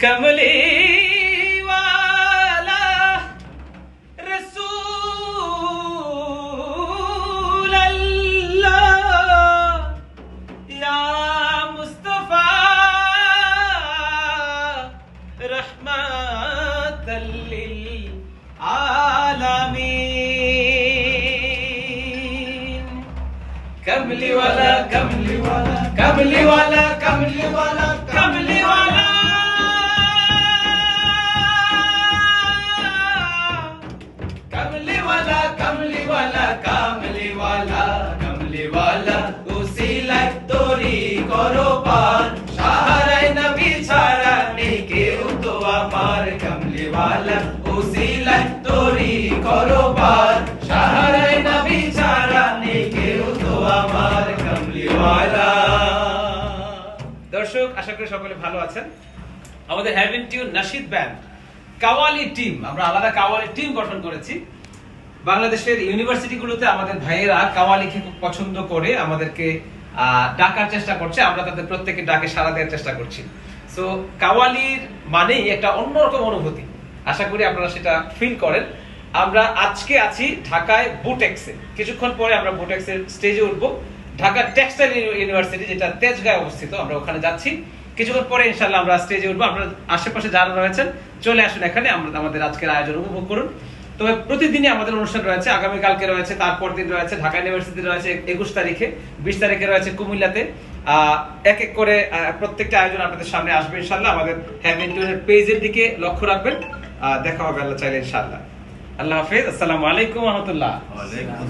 कमली वाला रसूल अल्लाह या मुस्तफा रहमतल लिल आलमीन। कमली वाला कमली वाला कमली वाला कमली वाला कमली वाला कमली वाला कमली वाला कमली वाला कमली वाला उसीला तोरी करो पार शाहराय नबी ছাড়া নেই কেউ তো আমার कमली वाला उसीला तोरी करो पार शाहराय नबी ছাড়া নেই কেউ তো আমার कमली वाला। দর্শক আশা করি সকলে ভালো আছেন। আমাদের হ্যাভেন টিউন নাশিদ ব্যান্ড কাওয়ালি টিম, আমরা আলাদা কাওয়ালি টিম গঠন করেছি। বাংলাদেশের ইউনিভার্সিটিগুলোতে আমাদের ভাইয়েরা কাওয়ালিকে খুব পছন্দ করে আমাদেরকে ডাকার চেষ্টা করছে, আমরা তাদের প্রত্যেককে ডাকে সাড়া দেওয়ার চেষ্টা করছি। সো কাওয়ালির মানেই একটা অন্যরকম অনুভূতি, আশা করি আপনারা সেটা ফিল করেন। আমরা আজকে আছি ঢাকায় বুটেক্সে, কিছুক্ষণ পরে আমরা বুটেক্সের স্টেজে উঠবো। ঢাকা টেক্সটাইল ইউনিভার্সিটি যেটা তেজগাঁয়ে অবস্থিত, আমরা ওখানে যাচ্ছি কিছুক্ষণ পরে ইনশাআল্লাহ আমরা স্টেজে উঠবো। আপনারা আশেপাশে যারা রয়েছেন চলে আসুন এখানে, আমাদের আজকের আয়োজন উপভোগ করুন। তবে প্রতিদিনই আমাদের অনুষ্ঠান রয়েছে, আগামীকালকে রয়েছে, তারপর দিন রয়েছে ঢাকা ইউনিভার্সিটি রয়েছে 21 তারিখে, 20 তারিখে রয়েছে কুমিল্লাতে। এক এক করে প্রত্যেকটা আয়োজন আপনাদের সামনে আসবে ইনশাআল্লাহ। আমাদের হ্যাভেন টিউনের পেজের দিকে লক্ষ্য রাখবেন। দেখা হবে আল্লাহ চাইলে ইনশাআল্লাহ। আল্লাহ হাফেজ, আসসালামু আলাইকুম ওয়া রাহমাতুল্লাহ।